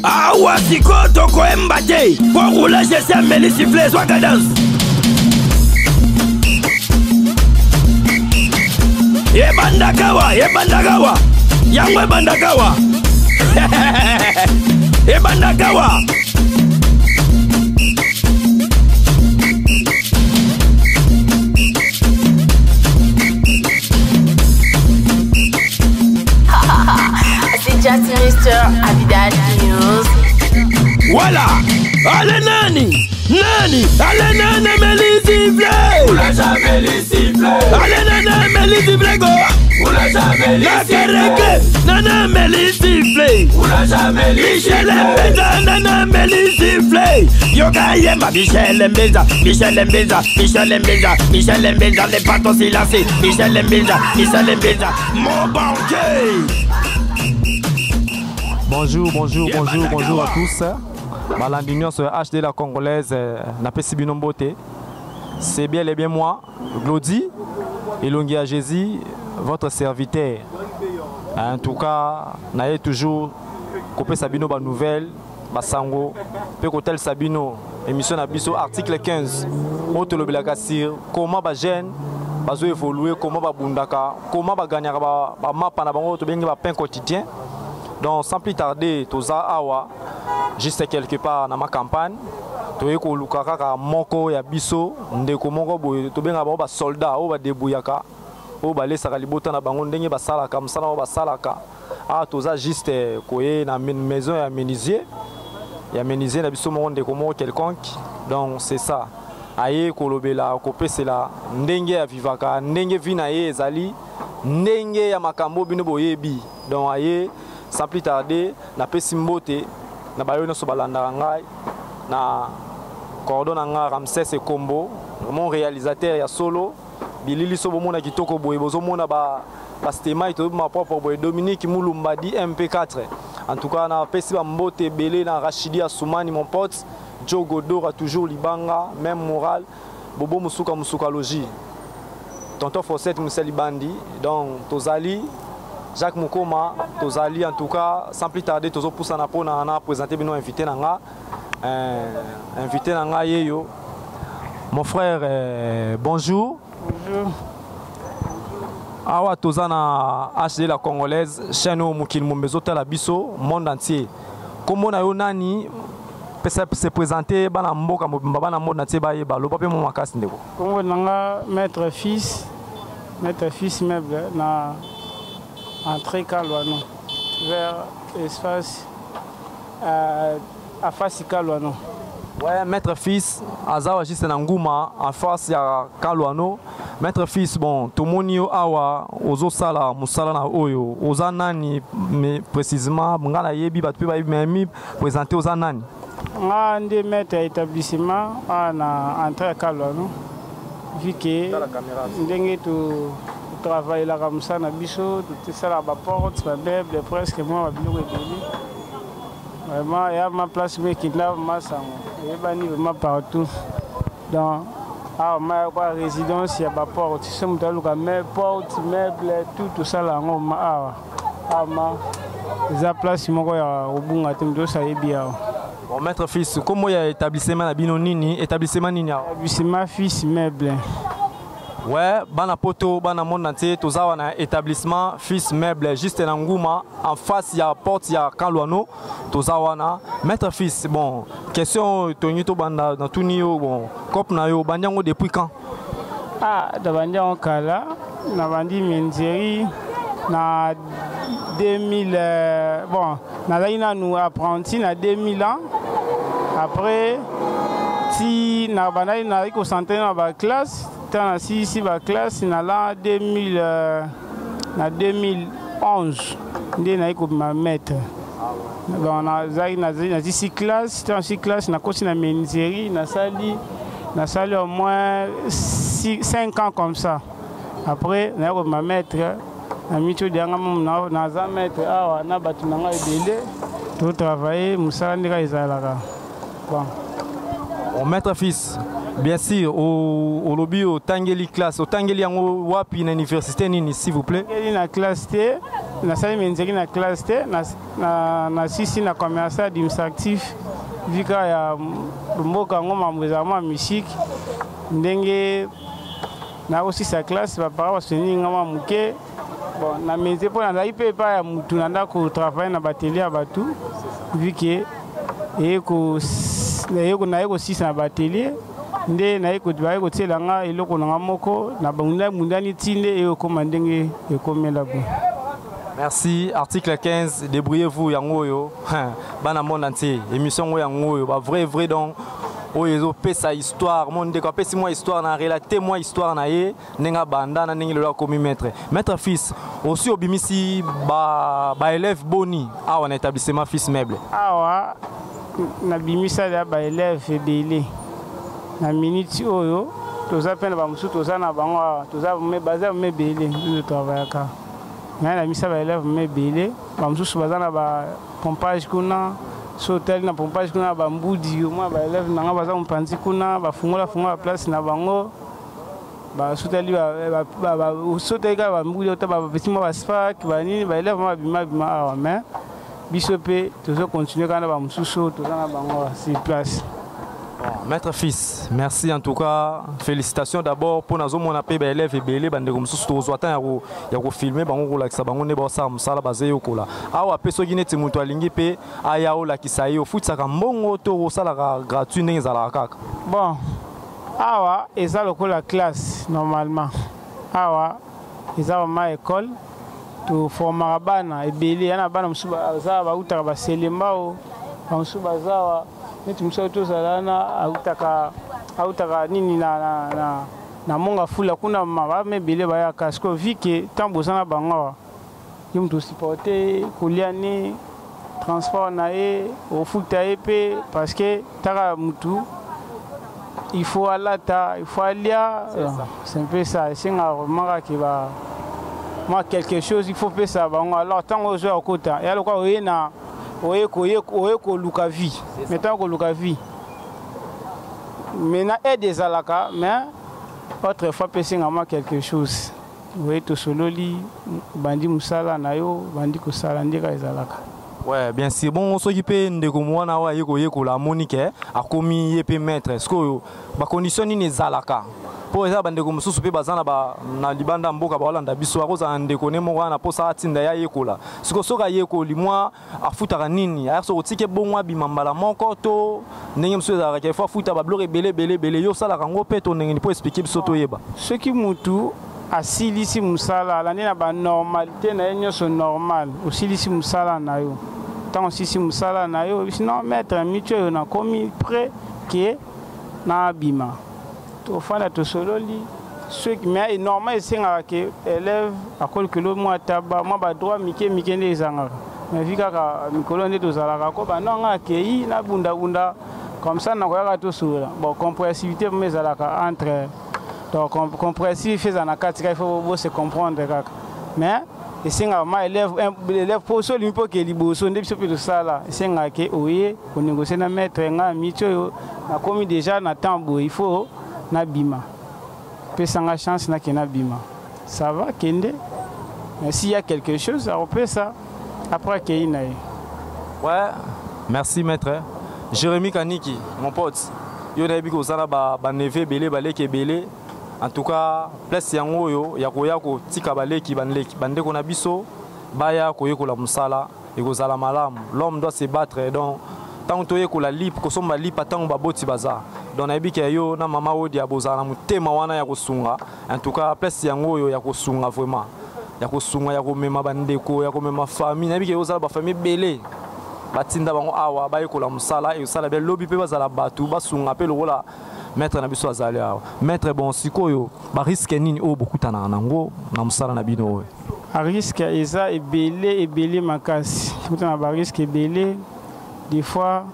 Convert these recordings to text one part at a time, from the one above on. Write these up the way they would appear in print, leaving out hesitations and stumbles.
Awa sikoto ko embate. Pour rouler je sais meli siffler soit cadence. Ebandakawa. Yango ebandakawa. Ebandakawa. C'est Just Mister Abidal News. Voilà. Allez nani. Allez nani melisible. Oula jamais les siffler. Allez nani melisible go. Oula jamais les siffler. Nana melisible. Oula jamais les Michel siffler. Mbeza, nana melisible. Yoga yemba Michel Mbeza. Les patos silencés. Michel Mbeza. Mon banquier. Bonjour à tous. Malandinion sur HD la Congolaise, n'a pas si bien beauté. C'est bien et bien moi, Glody, Elongi Jésus, votre serviteur. En tout cas, n'ayez toujours coupé Sabino ba nouvelle, Basango, peu qu'hôtel Sabino, émission Abisso, article 15. Autre le Belagassir, comment ba jeune, bazo évoluer, comment ba bundaka, comment ba gagner ba mapa na bango, to bien ba pain quotidien. Donc sans plus tarder, toza awa, juste quelque part dans ma campagne, toyeko lukaka ka moko ya biso, ndeko moko boye, to benga ba soldat, o ba debuyaka, o ba lesaka libota na bango ndenge ba salaka, musala ba salaka. Ah toza juste koye na maison ya menuisier na biso moko ndeko moko quelconque. Donc c'est ça. Aye kolobela kopesela ndenge ya vivaka, ndenge vina ye ezali, ndenge ya makambo bino boyebi. Donc aye sans plus tarder, na pesi mbote na bayo nyonso balandaka ngai na coordonne nga Ramsès Kombo, mon réalisateur ya solo bilili so bomona kitoko boye bozomona ba stema ito ma propre boye Dominique Mulumba di MP4. En tout cas na pesi ba mbote belé na Rachidi Assoumani mon pote, Joe Godora toujours libanga, même moral, Bobo Musuka Logi. Tonton Fossette Mousseli Bandi, donc tozali Jacques Moukoma, tozali en tout cas, sans plus tarder, tozo poussa na pona na présenter bino invité nanga, yeyo. Mon frère, bonjour. Bonjour. Awa tozana HD la Congolaise, chaîne Moukil Mombezo la biso, monde entier. Comment na yo nani peut se présenter bana mboka bana monde entier ba yeba lo pape mo makasi ndeko. Comment nanga maître fils meuble na entrée Kalwano vers espace à face Kalwano. Ouais, maître fils azawa juste na nguma en face ya Kalwano. Maître fils bon tomoni yo awa ozo sala musala na oyo oza nani mais précisément ngala yebi bat pe ba mi présenter oza nani. Nga ndé maître établissement na entrée Kalwano. Vu que ndenge to travail la comme ça na biso tout ça la porte ma meuble presque moi biloko ebele vraiment il y a ma place mais qui là ma sango et bani vraiment partout dans ma résidence il y a ma porte c'est mon taluka mais porte meuble tout ça là ma ma place moko ya obunga temdo ça ebia. Bon maître fils comment il y a établissement na bino nini établissement nini ya établissement fils meuble. Ouais, bana poto, bana monde entier, tous na établissement fils meuble juste na nguma en face ya porte ya Kalwano, tous na maître fils. Bon, question tonito banda na tunio bon, cop na yo banyango depuis quand? Ah, da banyango kala, na bandi menzerie na 2000 bon, na laina nous apprenti na 2000 ans. Après si na banai na iko santé na ba classe ici la classe na la 2011 ndé na iko ma maître donc na ici classe na kosi na menuiserie na sali au moins 5 ans comme ça. Après na iko ma maître na micho dianga na za maître awa na batu na nga ebele to travailler musala ndika ezalaka bon. Au maître fils bien sûr, au lobby, au Tangeli classe, au Tangeli en wapi na université nini s'il vous plaît. Tangeli na classe T, nasali menzeki na classe te na sisi na commerce administratif vika ya mboka ngo mambo ezalama musique ndenge nakosisa classe bapara basoni ngama moke bon na menze mpo nazali mpe epai ya mutu na ndako kotravaille na batelier ya bato vike naye kosisa na batelier nde naye kotielanga eloko nanga moko na bamundani ti nde ekokoma ndenge ekomela bo. Merci. Article 15, débrouillez-vous yangoyo. Bana monde entier. Émission yangoyo. Ba vrai donc. Oyezo pesa histoire. Mon de pesa moi histoire na relater moi histoire na ye. Nenga banda na nengi le commis maître. Maître fils. Aussi obimisi ba élève boni. Ah on établissement fils meuble. Ah na bimisa ya ba élève ebele. Na minute oyo. Toza pena ba musu toza na bango. Toza me baza me bele. Nous travaillons ka. Na misa ba élève me bele ba mususu bazana ba pompage kuna so hotel na pompage kuna ba mbudi yo mwa ba élève nanga baza mpanzi kuna ba fungola place na bango ba soteli ba soteli ka ba mbudi ota ba petit mo ba spark ba nini ba élève ma bima awa mais biso pe tozo continuer kana ba mususu tozana bango sur place. Maître fils, merci en tout cas. Félicitations d'abord pour nos hommes on a payé élèves et belé bande comme sous aux attend ya ko filmer bango ko la ça bango ne ba ça musala bazé yo kola. Awa peso gine ti mutu alingi pe aya o la kisayo foot saka mbongo to sala gratuit ndenge za kaka. Bon. Awa eza lokola classe normalement. Awa eza ma école to formera bana e belé yana bana musuba za ba utaka ba selemba o musuba zawa neti msoto zalana autaka nini na monga fula kuna maba mebele baya kasko vike tambo sana bango yum to supporter koliani transport na e au futa epé parce que taka mutu il faut alata il faut alia c'est un peu ça c'est un remarque qui va moi quelque chose il faut faire ça bango alors tango zo akota ya lokwa oyena Oyeko luka vie. Maintenant que luka vie. Maintenant aide des alaka, mais autrefois pesing à moi quelque chose. Oui, tout solo li bandi musala nayo bandi kusala ndika ezalaka. Ouais, bien sûr. Bon, on s'occupe de comment on a yeko la monique a commis yepé maître. Est-ce que ba condition ni ezalaka? Po eza bande ko mususu pe bazana ba na libanda mboka ba Holanda biso akoza ndeko ne moko na posa atinda ya yekola siko soka yekoli mwa afutaka nini aso otike bongwa bimambala moko to ndenge mususu za ka fa futa ba bloke belé yo sala kango pe to ndenge ni po expliquer biso to yeba ce qui mutu asilisi musala la na ba normalité na yenyo so normal osilisi musala na yo tant osisi musala na yo sinon maître micho na komi près que na bima au fond de solo li ceux qui mais normal c'est que élève à quelque chose moi taba moi ba droit mike ne zanga mais vika ka mikolo ne tozalaka ko ba non akei na bunda comme ça na koyaka to sura bon compressivité mais zalaka entre donc compressif fait na katika il faut se comprendre kaka mais et c'est ma élève pour so li po ke liboso nde biso pe to sala c'est ngake oye ko négocier na maître nga micho na komi déjà na tambo il faut na bima pesanga chance na kena bima ça va kende mais s'il y a quelque chose on peut ça après keina. Ouais, merci maître Jérémy Kaniki mon pote yo na biko zana ba neve belé baleke belé en tout cas place yango yo ya ko tika baleki bande ko na biso baya ko yekola musala ekozala malamu l'homme doit se battre donc tant que tu la lip ko somba lip tant ba boti baza donc na bika yo na mama odi abozana mutema wana ya kosunga en tout cas place yango yo ya kosunga vraiment ya kosunga ya komema bandeko ya komema famille na bika yo za ba famille belé batinda bango awa ba yekola musala e sala be lobby pe bazala batu basunga pe lokola maître na biso azali awa maître bon sikoyo ba risque nini o bokutana nango na musala na bino a risque eza ebele makasi kutana ba risque ebele des fois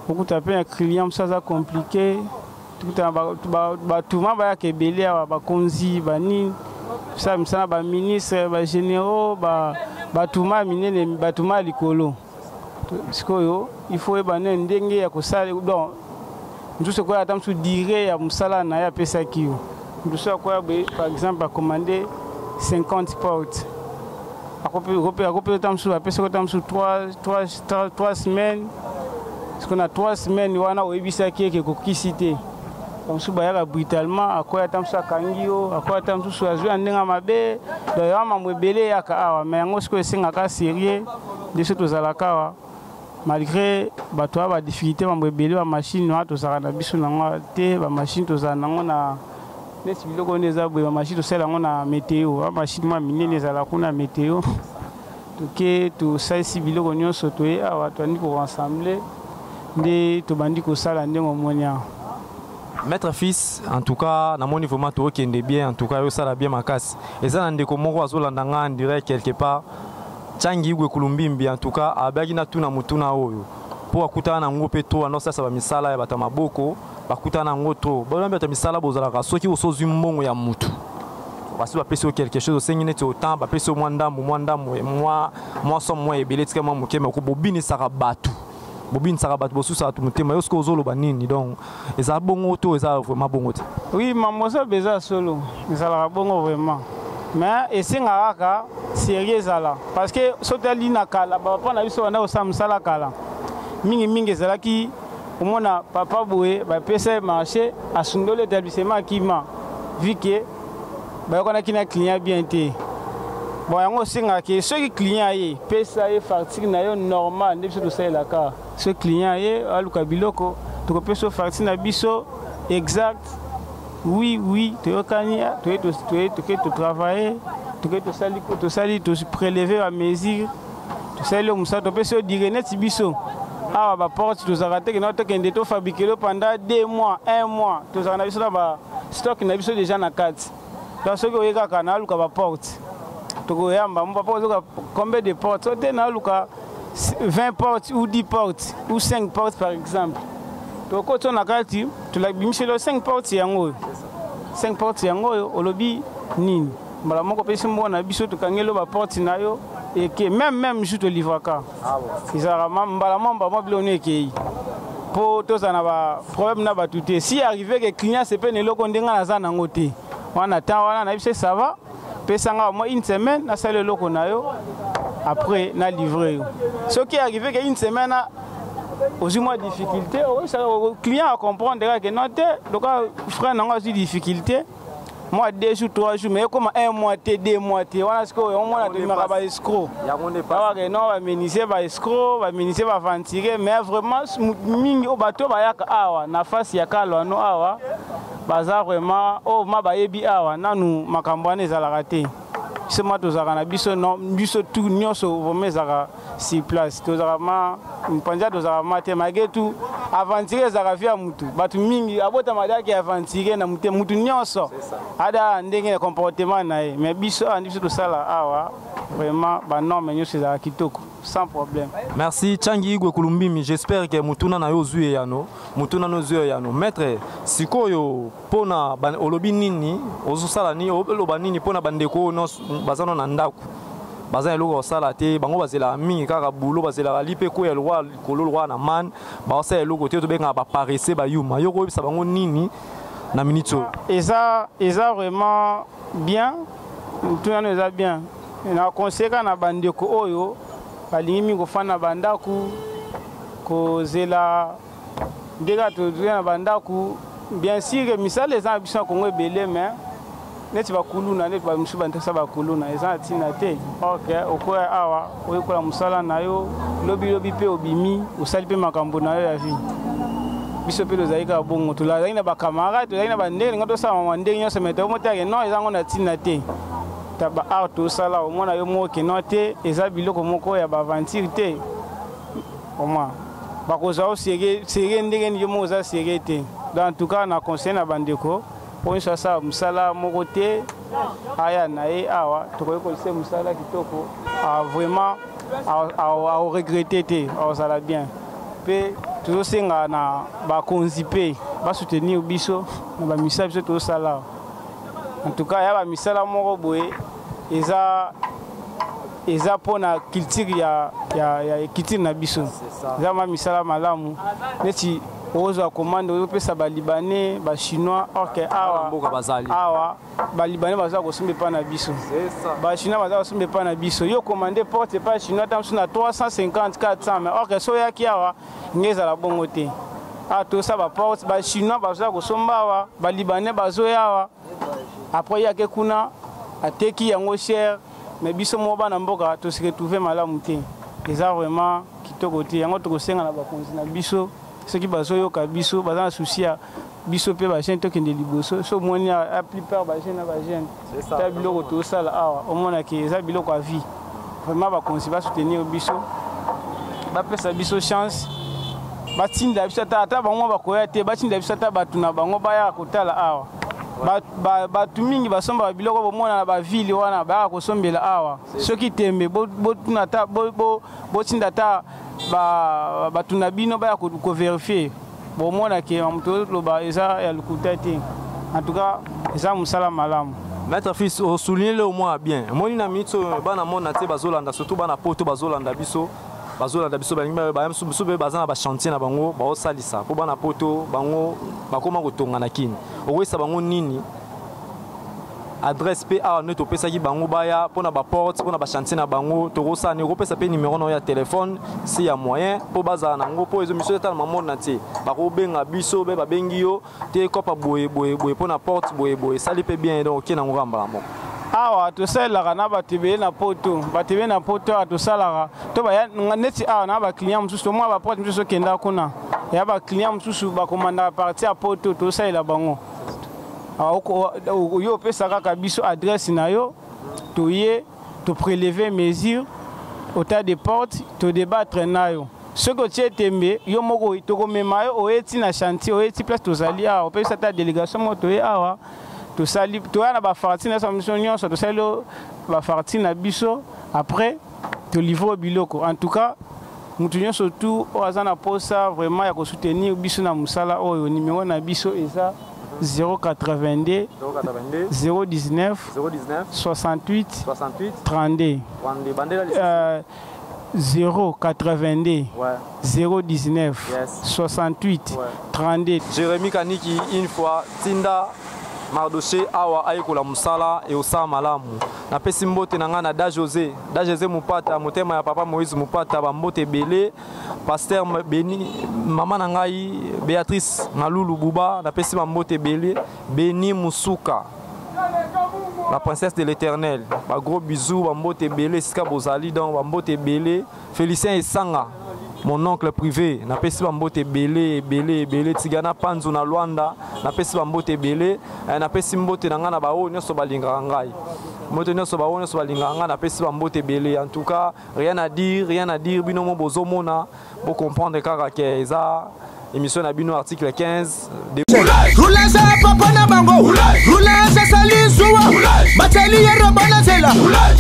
beaucoup taper un client ça ça compliqué tout ba tout ba ke belé ba konzi ba ni ça msana ba ministre ba généraux ba tout ma minene ba tout ma likolo sikoyo il faut ba ndenge ya ko sala donc tout ce quoi attend sous dire ya musala na ya pesa kiyo tout ce quoi par exemple à commander 50 portes 3 semaines. Parce qu'on a 3 semaines, on a obisé qui est cité. Comme si on brutalement, à quoi attend ça Kangio, à quoi attend tout ça, je vais en mabe, d'ailleurs, ma mobile à Kawa, mais on se connaît sérieux de ce que Zalakawa. Malgré la difficulté, ma mobile, la machine, nous avons na biso na te, la machine, nous avons na. Les civils qui ont des arbres, la machine, nous avons na météo, la machine, moi, mine, nous avons na météo. Donc, tout ça, civils qui ont sauté, à attendre pour rassembler. Maître Fils, en tout cas, dans mon niveau, qui est bien, en tout cas, ça a bien ma casse. Et ça, on dirait quelque part, Tchangi ou Kulumbimbi, en tout cas, à Bagina Tuna Mutuna Oyo. Pour Akutana Ngopeto, non, ça va misala et Batamaboko, Bakutana Ngoto, bon, misala Bozalaka, ceux qui ont sauté Zumbon ya Mutu. Parce que va passer quelque chose, c'est une autant, va passer au Mwanda, moi, somme moi, et Belletka, moi, Mouké, mais Bobini Sarabatu. Bobine Sarabat Bosu ça tout muté mais est-ce que zolo banini donc et ça bon auto et ça vraiment bon auto. Oui, maman ça beza solo. Ça la bon vraiment. Mais et c'est ngaka sérieux là parce que sotali na kala ba pona biso na osam sala kala. Mingi zala ki omona papa boye ba pesa marché à sundole établissement qui ma vu que ba kona kina client bien té. Bon yango singa ke ceux qui client yi pesa yi facture na yo normal ndé biso to ça la ka. Ce client est à Lukabiloko, tu peux faire partie de biso exact. Oui, tu es travailler, tu salir, tu prélever à mesure, tu salir comme ça, tu peux se dire net biso. Ah, bah porte, tu as raté que notre candidat fabriqué pendant 2 mois, 1 mois, tu as biso là stock na biso déjà na 4. Dans ce que tu as canal ou porte. Tu as combien de portes? Tu as 20 portes ou 10 portes ou 5 portes par exemple. Donc quand on a gâté, tu l'as mis sur 5 portes yango. 5 portes yango au lobby nini. Mala moko pesi mbona biso to kangelo ba porte na yo et que même je te livre ka. Ah bon. Izara mbala mamba mo bilone ke. Po to za na ba problème na ba tuté. Si arrivé que client c'est pas ne loko ndenga na za na ngote. On attend wana na biso ça va. Pesanga moi une semaine na sale loko na yo. Après, on a livré. Ce qui est arrivé, c'est une semaine, aux moins de difficultés, le client a compris que notre frère n'a pas de difficultés. Moi, 2 jours, 3 jours, mais comme 1 mois, 2 mois, voilà ce qu'on a de faire escroc. Non, on va ministrer par escroc, on va ministrer par ventiler, mais vraiment, au bateau, on a face à Kalo, no awa, bazar vraiment, oh, ma bayebi awa, nanu makambane za la raté. C'est moi tous à biso non biso tout nyonso vraiment zara si place tous à ma mpanja tous à ma te malgré tout aventurer zara via mutu batu mingi abota madaki aventurer na mutu nyonso ada ndenge comportement na mais biso andi biso tout ça là awa vraiment ba norme nyonso za kitoko sans problème. Merci Tchangi Igwe Kulumbimi, j'espère que mutuna na yo zuye yano mutuna no zuye yano maître sikoyo pona olobi nini ozosala ni oloba nini pona bandeko no bazano na ndako bazana eloko sala te bango bazela mingi kaka bulo bazela lipe ko ya lwa kolo lwa na man ba sa eloko te to benga ba paresse ba yuma yoko bisa bango nini na minito eza vraiment bien tout na eza bien na conseiller na bandeko oyo balingi mingi kofana bandaku kozela ndeka to na bandaku bien sûr misala eza biso Kongo ebele mais neti bakuluna neti bamusu bantasa bakuluna eza tina te ok okoya awa oyekola musala na yo lobi pe obimi osali pe makambo na yo ya vie biso pe tozali kaka bongo tozali na bacamarade tozali na bandenge nga tosala ndenge nyonso mais tomotake non eza ngo na tina te taba art tosala omona yo moko no te eza biloko moko ya baventure te oma bakozwa osege ndenge yo moko oza sege te dans tout cas na conseil na bandeko pour une chose musala mokote aya nae awa tokoye ko se musala kitoko a vraiment a regretter te ça la bien pe toujours senga na ba konzipe ba soutenir biso na ba misala biso to sala en tout cas ya ba misala moko boye eza pona culture ya culture na biso eza ma misala malamu neti ozwa commande opesa ba libanais ba chinois ok awa ba libanais baza kosomba pa na biso ba chinois baza kosomba pa na biso yo commande porte pas chinois tam na 350 400 mais ok so yaki awa ngeza la bongo te a to ça ba porte ba chinois baza kosomba awa ba libanais bazo yawa après yake kuna ateki yango cher mais biso mo bana mboka to se retrouver malamu te eza vraiment kitoko te yango to kosenga na bakonzi na biso ceux qui bazoyoka biso baza na souci ya biso pe ba jeune to kende liboso so moni a plupart ba jeune na ba jeune ta biloko to sala awa omona ke eza biloko a vie vraiment bakonzi ba soutenir biso ba pesa biso chance ba tinda biso ta bango ba koya te ba tinda biso ta batuna bango baya kotala awa batu mingi basomba biloko bomona na ba ville wana ba kosombela awa soki tembe botuna ta botinda ta batuna bino ba ko vérifier bomona ke mto loba eza ya lukuta te en tout cas eza musala malamu. Maître Fils, au souligner au moins bien moni na mitso bana mona te bazolanda surtout bana poto bazolanda biso balingi baza na bachantier na bango baosalisa mpo bana poto bango bakoma kotonga na kini okoyesa bango nini adresse mpe awa nde topesaki bango baya mpona baporte mpona bachantier na bango tokosani okopesa mpe numero na oyo ya telefone si ya moyen mpo bazala nango mpo ezo miso etala mamona na te bakobenga biso be babengi yo te kopa boye mpona porte boye esali mpe bien donc okie nango kambala moko awa tosalaka na bato ebele na poto awa tosalaka to neti awa na baclient mosusu tomwa baporte mosusu okenda kuna ya baclient mosusu bakomandaka parti ya poto tosalela bango yo opesa kaka biso adresse na yo toye topréleve mesure ota de porte todebattre na yo soki otie tembe yo moko tokomema yo oyeti na chantier oyeti place tozali awa opesa ta délégation moko toye awa tosali toya na bafarti na mission nyonso tosali bafarti na biso après tolivre biloko en tout cas mutu nyonso tout oaza na posa vraiment ya kosoutenir biso na musala oyo numéro na biso eza 082 019 68 32 082 019 68 32. Jérémy Kaniki une fois Tinda Mardoché awa ayekola musala e osala malamu napesi mbote na nga na da José Mupata motema ya papa Moïse Mupata bambote belé pasteur Beni mama na ngai Béatrice Ngalulu Buba napesi bambote belé Beni Musuka la princesse de l'Éternel ba gros bisous bambote belé sika bozali donc bambote belé Félicien Esanga mon oncle privé napesi bambote belé tigana panzu na Luanda napesi bambote belé napesi mbote na nga na bao nyonso balingaka ngai mbote nyonso bao nyonso balingaka nga napesi bambote belé en tout cas rien à dire bino mo bozomona bo comprendre kaka ke eza émission na bino article 15 roulage papa na bango roulage sali suwa bateli ya robana zela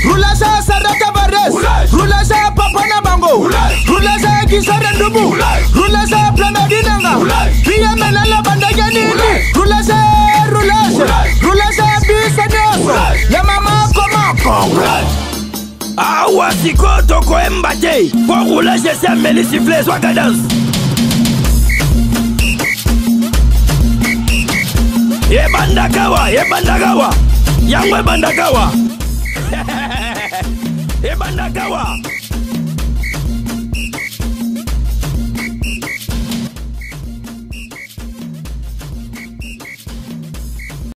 roulage sarata bares roulage papa na bango roulage kisara ndubu roulage plana dinanga pia menala bandage nini roulage bisaneso ya mama koma awa sikoto ko embate pour roulage c'est meli siffler soit cadence. Ebandagawa Yangwe Bandagawa Ebandagawa